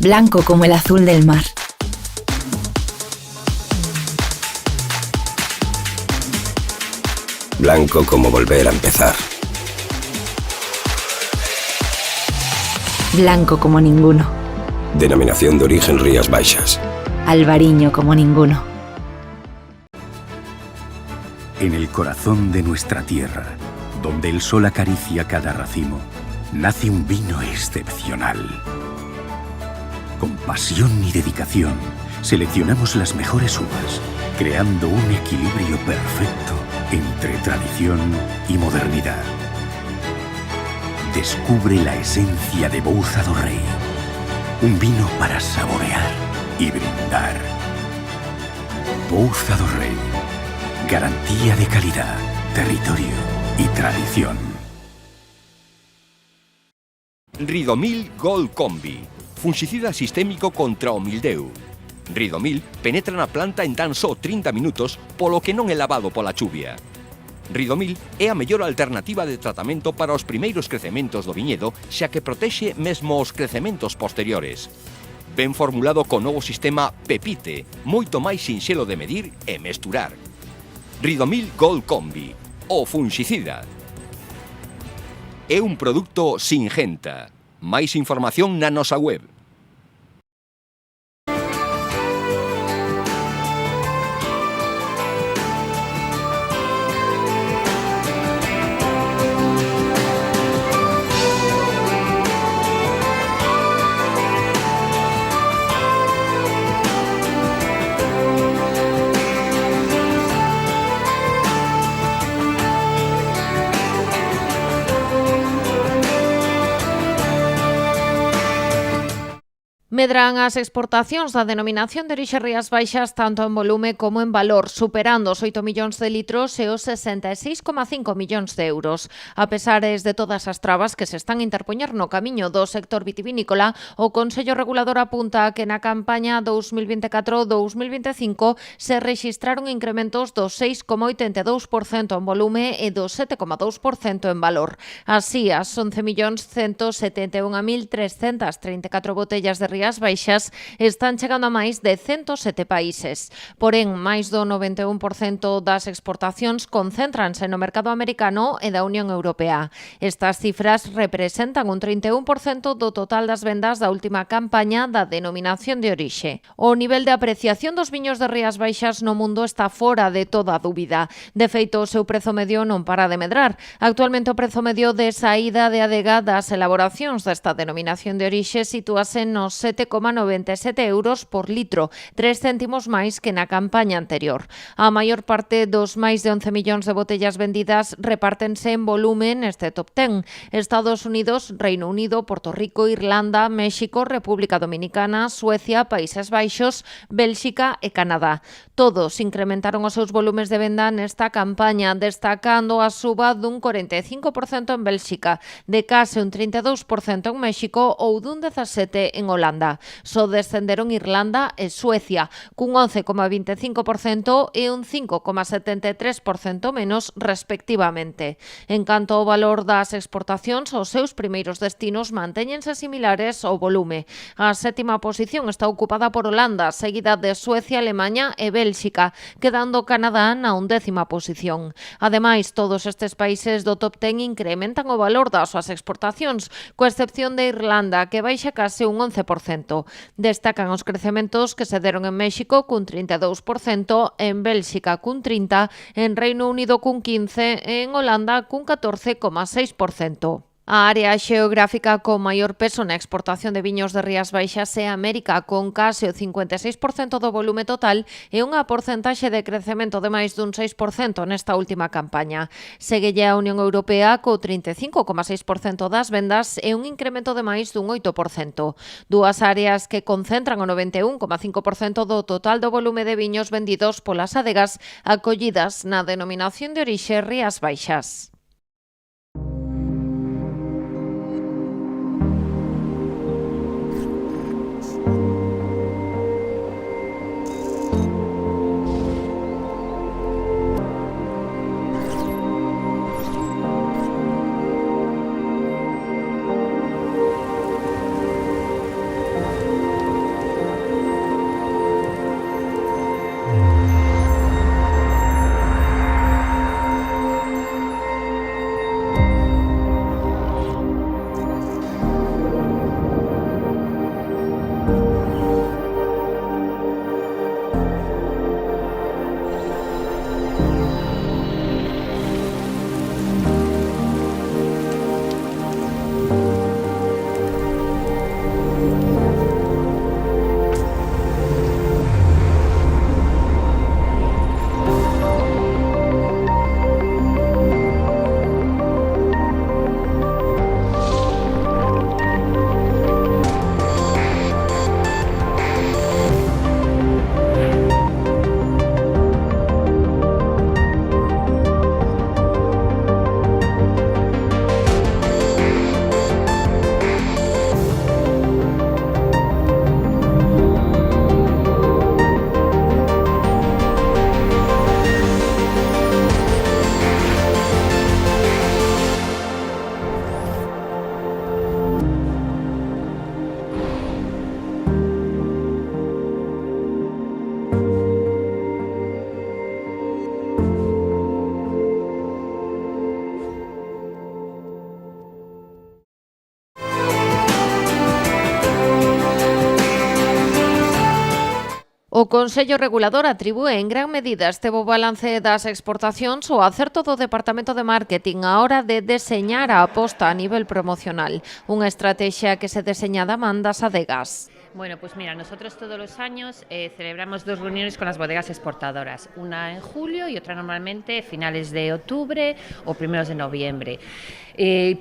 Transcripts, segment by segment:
blanco como el azul del mar. Blanco como volver a empezar. Blanco como ninguno. Denominación de origen Rías Baixas. Albariño como ninguno. En el corazón de nuestra tierra, donde el sol acaricia cada racimo, nace un vino excepcional. Con pasión y dedicación, seleccionamos las mejores uvas, creando un equilibrio perfecto entre tradición y modernidad. Descubre la esencia de Bouza do Rei. Un vino para saborear y brindar. Bouza do Rei. Garantía de calidad, territorio y tradición. Ridomil Gold Combi, fungicida sistémico contra o mildeu. Ridomil penetra na planta en tan só 30 minutos, polo que non é lavado pola chuvia. Ridomil é a mellor alternativa de tratamento para os primeiros crecementos do viñedo, xa que protexe mesmo os crecementos posteriores. Ben formulado co novo sistema Pepite, moito máis sinxelo de medir e mesturar. Ridomil Gold Combi, o fungicida. É un produto Singenta. Máis información na nosa web. Medran as exportacións da denominación de orixe Rías Baixas tanto en volume como en valor, superando os 8 millóns de litros e os 66,5 millóns de euros. A pesares de todas as trabas que se están a interpoñer no camiño do sector vitivinícola, o Consello Regulador apunta que na campaña 2024-2025 se rexistraron incrementos do 6,82% en volume e do 7,2% en valor. Así, as 11.171.334 botellas de Rías Baixas están chegando a máis de 107 países. Porén, máis do 91% das exportacións concéntranse no mercado americano e da Unión Europea. Estas cifras representan un 31% do total das vendas da última campaña da denominación de orixe. O nivel de apreciación dos viños de Rías Baixas no mundo está fora de toda dúbida. De feito, o seu prezo medio non para de medrar. Actualmente o prezo medio de saída de adega das elaboracións desta denominación de orixe sitúase nos 7,97 euros por litro, 3 céntimos máis que na campaña anterior. A maior parte dos máis de 11 millóns de botellas vendidas repártense en volume neste top 10. Estados Unidos, Reino Unido, Porto Rico, Irlanda, México, República Dominicana, Suecia, Países Baixos, Bélxica e Canadá. Todos incrementaron os seus volumes de venda nesta campaña, destacando a suba dun 45% en Bélxica, de case un 32% en México ou dun 17% en Holanda. Só descenderon Irlanda e Suecia, cun 11,25% e un 5,73% menos respectivamente. En canto ao valor das exportacións, os seus primeiros destinos mantéñense similares ao volume. A sétima posición está ocupada por Holanda, seguida de Suecia, Alemanha e Bélxica, quedando Canadá na 11ª posición. Ademais, todos estes países do top 10 incrementan o valor das súas exportacións, coa excepción de Irlanda, que baixa case un 11%. Destacan os crecementos que se deron en México cun 32%, en Bélxica cun 30%, en Reino Unido cun 15% e en Holanda cun 14,6%. A área xeográfica con maior peso na exportación de viños de Rías Baixas é América, con case o 56% do volume total e unha porcentaxe de crecemento de máis dun 6% nesta última campaña. Seguelle a Unión Europea co 35,6% das vendas e un incremento de máis dun 8%. Dúas áreas que concentran o 91,5% do total do volume de viños vendidos polas adegas acollidas na denominación de orixe Rías Baixas. O Consello Regulador atribúe en gran medida este bo balance das exportacións ao acerto do Departamento de Marketing á hora de deseñar a aposta a nivel promocional, unha estrategia que se deseña da man das adegas. Bueno, pues mira, nosotros todos los años celebramos 2 reuniones con las bodegas exportadoras, una en julio y otra normalmente finales de octubre o primeros de noviembre.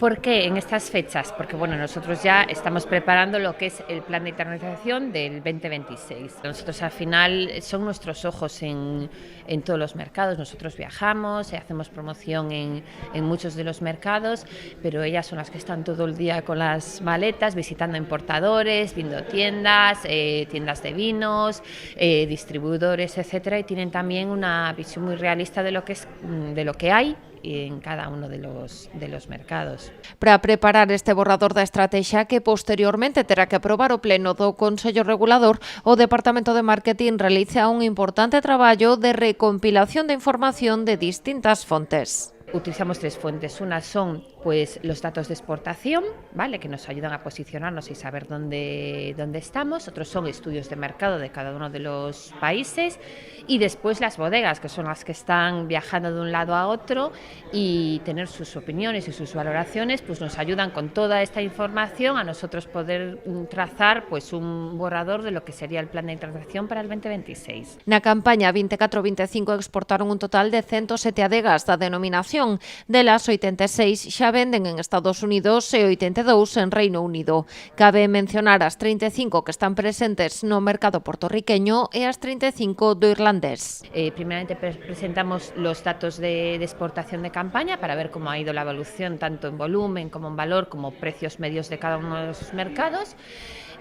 ¿Por qué en estas fechas? Porque bueno, nosotros ya estamos preparando lo que es el plan de internacionalización del 2026. Nosotros al final son nuestros ojos en todos los mercados. Nosotros viajamos, hacemos promoción en muchos de los mercados, pero ellas son las que están todo el día con las maletas, visitando importadores, viendo tiendas de vinos, distribuidores, etcétera, y tienen también una visión muy realista de lo que hay en cada uno de los mercados. Para preparar este borrador da estrategia que posteriormente terá que aprobar o pleno do Consello Regulador, o Departamento de Marketing realiza un importante traballo de recompilación de información de distintas fontes. Utilizamos 3 fuentes. Una son pues los datos de exportación, ¿vale?, que nos ayudan a posicionarnos y saber dónde estamos. Otros son estudios de mercado de cada uno de los países, y después las bodegas, que son las que están viajando de un lado a otro, y tener sus opiniones y sus valoraciones pues nos ayudan con toda esta información a nosotros poder trazar pues un borrador de lo que sería el plan de internacionalización para el 2026. Na campaña 24-25 exportaron un total de 107 adegas da denominación. Delas 86 xa venden en Estados Unidos e 82 en Reino Unido. Cabe mencionar as 35 que están presentes no mercado puertorriqueño e as 35 do irlandés. Primeramente presentamos los datos de exportación de campaña para ver cómo ha ido la evolución tanto en volumen como en valor, como precios medios de cada uno de los mercados.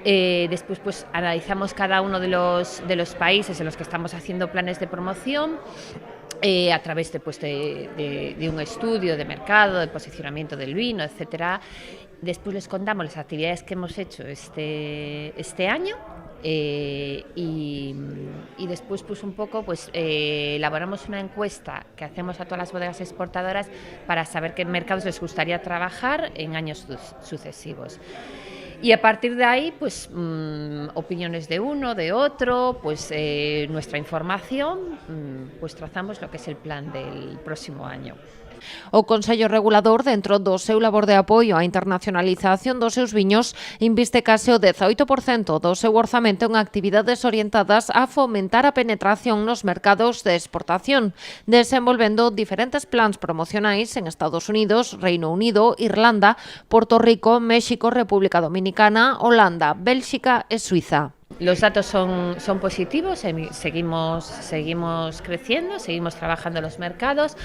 Después pues analizamos cada uno de los países en los que estamos haciendo planes de promoción, a través de un estudio de mercado, de posicionamiento del vino, etcétera. Después les contamos las actividades que hemos hecho este año, y después pues un poco elaboramos una encuesta que hacemos a todas las bodegas exportadoras para saber qué mercados les gustaría trabajar en años sucesivos. Y a partir de ahí, pues opiniones de uno, de otro, pues nuestra información, pues trazamos lo que es el plan del próximo año. O Consello Regulador, dentro do seu labor de apoio á internacionalización dos seus viños, inviste case o 18% do seu orzamento en actividades orientadas a fomentar a penetración nos mercados de exportación, desenvolvendo diferentes plans promocionais en Estados Unidos, Reino Unido, Irlanda, Puerto Rico, México, República Dominicana, Holanda, Bélxica e Suiza. Los datos son positivos, seguimos creciendo, seguimos trabajando en los mercados.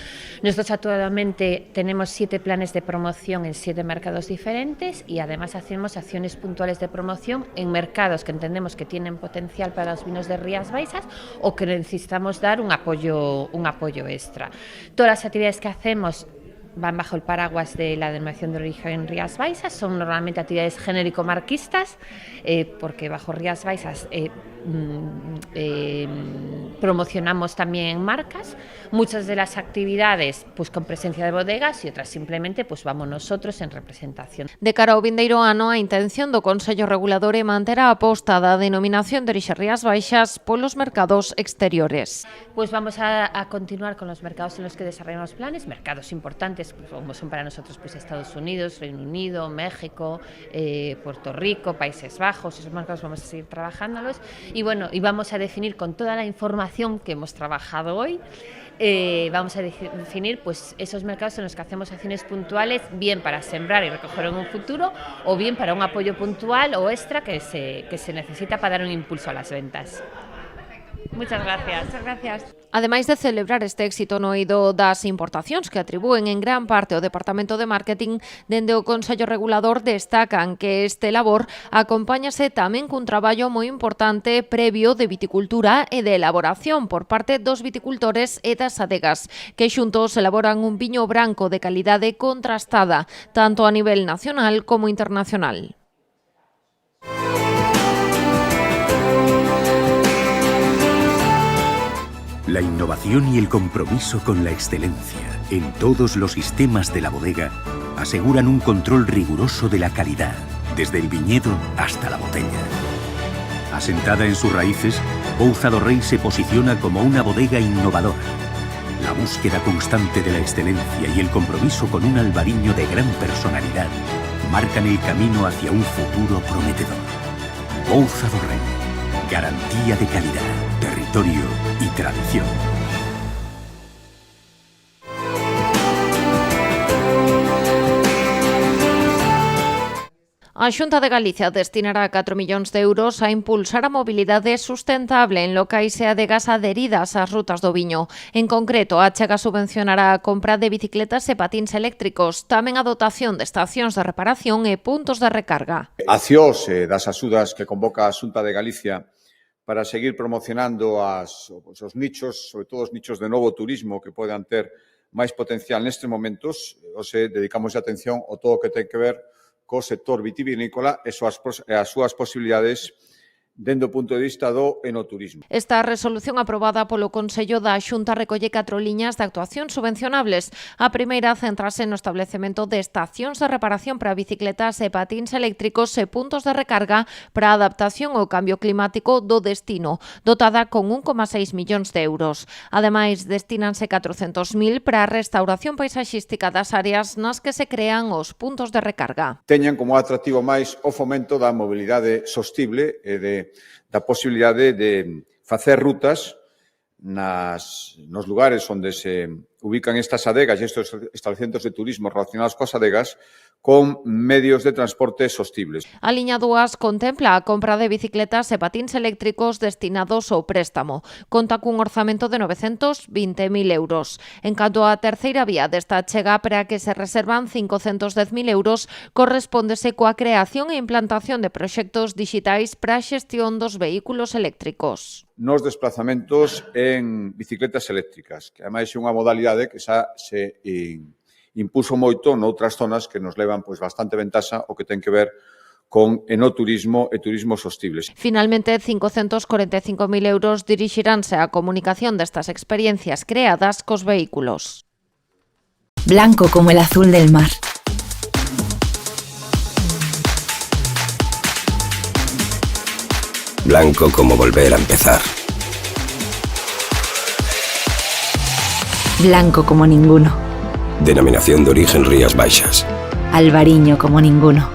Nosotros actualmente tenemos 7 planes de promoción en 7 mercados diferentes, y además hacemos acciones puntuales de promoción en mercados que entendemos que tienen potencial para los vinos de Rías Baixas o que necesitamos dar un apoyo extra. Todas las actividades que hacemos van bajo el paraguas de la denominación de origen Rías Baixas, son normalmente actividades genérico-marquistas, porque bajo Rías Baixas promocionamos también marcas. Muchas de las actividades pues con presencia de bodegas, y otras simplemente pues vamos nosotros en representación. De cara ao vindeiro ano, a intención do Consello Regulador é manter a aposta da denominación de orixe Rías Baixas polos mercados exteriores. Pues vamos a continuar con los mercados en los que desarrollamos planes, mercados importantes como son para nosotros pues Estados Unidos, Reino Unido, México, Puerto Rico, Países Bajos. Esos mercados vamos a seguir trabajándolos, y bueno, y vamos a definir con toda la información que hemos trabajado hoy, vamos a definir pues esos mercados en los que hacemos acciones puntuales, bien para sembrar y recoger en un futuro, o bien para un apoyo puntual o extra que se necesita para dar un impulso a las ventas. Muchas gracias. Ademais de celebrar este éxito no eido das importacións que atribúen en gran parte ao Departamento de Marketing, dende o Consello Regulador destacan que este labor acompáñase tamén cun traballo moi importante previo de viticultura e de elaboración por parte dos viticultores e das adegas, que xuntos elaboran un viño branco de calidade contrastada, tanto a nivel nacional como internacional. La innovación y el compromiso con la excelencia en todos los sistemas de la bodega aseguran un control riguroso de la calidad, desde el viñedo hasta la botella. Asentada en sus raíces, Bouza do Rei se posiciona como una bodega innovadora. La búsqueda constante de la excelencia y el compromiso con un albariño de gran personalidad marcan el camino hacia un futuro prometedor. Bouza do Rei, garantía de calidad, territorio y tradición. A Xunta de Galicia destinará 4 millóns de euros a impulsar a mobilidade sustentable en locais e adegas adheridas ás rutas do viño. En concreto, a Achega subvencionará a compra de bicicletas e patíns eléctricos, tamén a dotación de estacións de reparación e puntos de recarga. A CIOS das axudas que convoca a Xunta de Galicia para seguir promocionando os nichos, sobre todo os nichos de novo turismo que podan ter máis potencial nestes momentos, dedicamos atención ao todo o que ten que ver co sector vitivinícola e as súas posibilidades dende o punto de vista do enoturismo. Esta resolución aprobada polo Consello da Xunta recolle 4 liñas de actuación subvencionables. A primeira centrase no establecemento de estacións de reparación para bicicletas e patíns eléctricos e puntos de recarga para a adaptación ao cambio climático do destino, dotada con 1,6 millóns de euros. Ademais, destínanse 400.000 para a restauración paisaxística das áreas nas que se crean os puntos de recarga. Teñan como atractivo máis o fomento da mobilidade sostible e da posibilidade de facer rutas nos lugares onde se ubican estas adegas e estes estabelecementos de turismo relacionados coas adegas con medios de transporte sostibles. A liña 2 contempla a compra de bicicletas e patíns eléctricos destinados ao préstamo. Conta cun orzamento de 920.000 euros. En canto á terceira vía desta achega para a que se reservan 510.000 euros, correspóndese coa creación e implantación de proxectos dixitais para a xestión dos vehículos eléctricos. Nos desplazamentos en bicicletas eléctricas, que ademais é unha modalidade que xa se impuso moito noutras zonas que nos levan bastante ventaxa o que ten que ver con enoturismo e turismo sostibles. Finalmente, 545.000 euros dirixiránse á comunicación destas experiencias creadas cos vehículos. Blanco como el azul del mar. Blanco como volver a empezar. Blanco como ninguno. Denominación de origen Rías Baixas. Albariño como ninguno.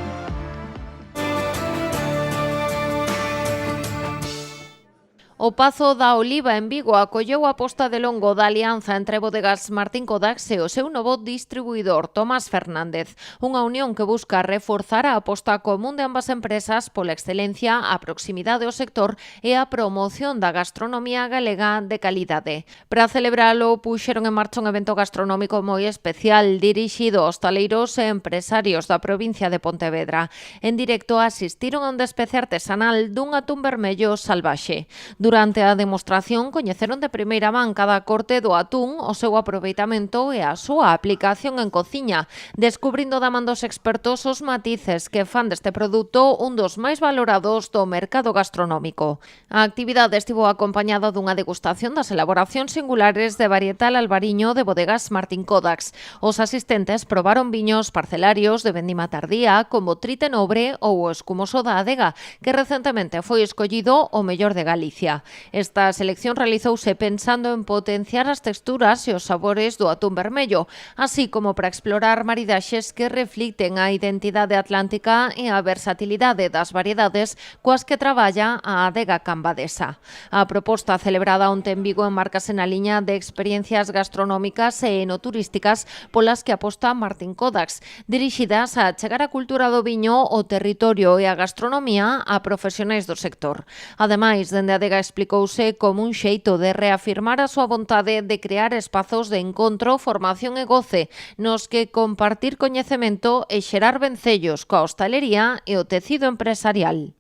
O Pazo da Oliva en Vigo acolleu a posta de longo da alianza entre bodegas Martín Codax e o seu novo distribuidor Tomás Fernández. Unha unión que busca reforzar a aposta común de ambas empresas pola excelencia, a proximidade ao sector e a promoción da gastronomía galega de calidade. Para celebralo, puxeron en marcha un evento gastronómico moi especial dirixido aos taleiros e empresarios da provincia de Pontevedra. En directo asistiron a un despece artesanal dun atún vermello salvaxe. Durante a demostración, coñeceron de primeira man cada corte do atún, o seu aproveitamento e a súa aplicación en cociña, descubrindo da man dos expertos os matices que fan deste produto un dos máis valorados do mercado gastronómico. A actividade estivo acompañada dunha degustación das elaboracións singulares de varietal albariño de bodegas Martín Codax. Os asistentes probaron viños parcelarios de vendima tardía como Trite Nobre ou o escumoso da Adega, que recentemente foi escollido o mellor de Galicia. Esta selección realizouse pensando en potenciar as texturas e os sabores do atún vermello, así como para explorar maridaxes que reflicten a identidade atlántica e a versatilidade das variedades coas que traballa a adega cambadesa. A proposta celebrada onte en Vigo enmárcase na liña de experiencias gastronómicas e enoturísticas polas que aposta Martín Codax, dirixidas a chegar a cultura do viño, o territorio e a gastronomía a profesionais do sector. Ademais, dende a adega explicouse como un xeito de reafirmar a súa vontade de crear espazos de encontro, formación e goce, nos que compartir coñecemento e xerar vencellos coa hostalería e o tecido empresarial.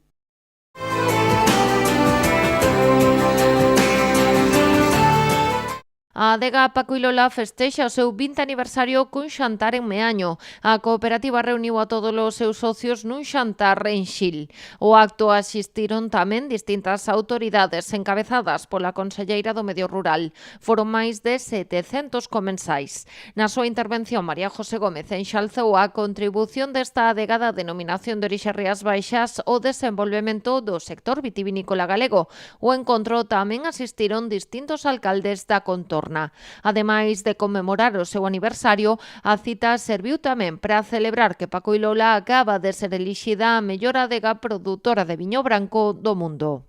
A adega Paco y Lola festexa o seu 20 aniversario cun xantar en Meaño. A cooperativa reuniu a todos os seus socios nun xantar en Xil. O acto asistiron tamén distintas autoridades encabezadas pola conselleira do Medio Rural. Foron máis de 700 comensais. Na súa intervención, María José Gómez enxalzou a contribución desta adega da denominación de orixe Rías Baixas ao desenvolvemento do sector vitivinícola galego. O encontro tamén asistiron distintos alcaldes da contorna. Ademais de conmemorar o seu aniversario, a cita serviu tamén para celebrar que Paco y Lola acaba de ser elixida a mellor adega produtora de viño branco do mundo.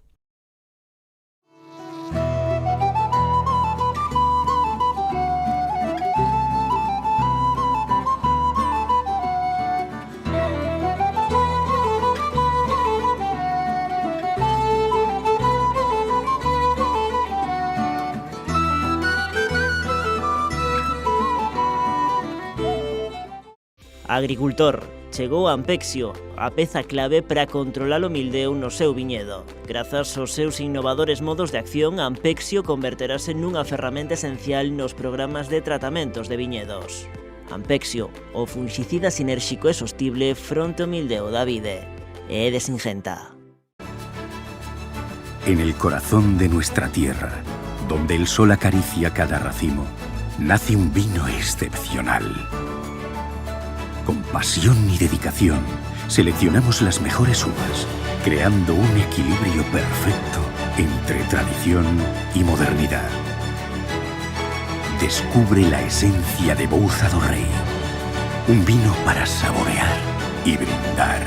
Agricultor, chegou Ampexio, a peza clave para controlar o mildeu no seu viñedo. Grazas aos seus innovadores modos de acción, Ampexio converterase nunha ferramenta esencial nos programas de tratamentos de viñedos. Ampexio, o fungicida sinérxico e sostible fronte ao mildeu da vide. É de Singenta. En el corazón de nuestra tierra, donde el sol acaricia cada racimo, nace un vino excepcional. Con pasión y dedicación, seleccionamos las mejores uvas, creando un equilibrio perfecto entre tradición y modernidad. Descubre la esencia de Bouza do Rei, un vino para saborear y brindar.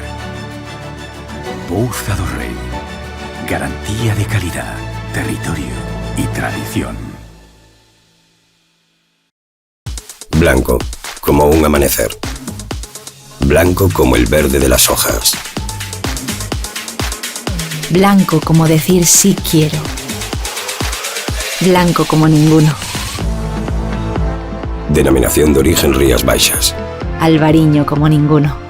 Bouza do Rei, garantía de calidad, territorio y tradición. Blanco, como un amanecer. Blanco como el verde de las hojas. Blanco como decir sí quiero. Blanco como ninguno. Denominación de origen Rías Baixas. Albariño como ninguno.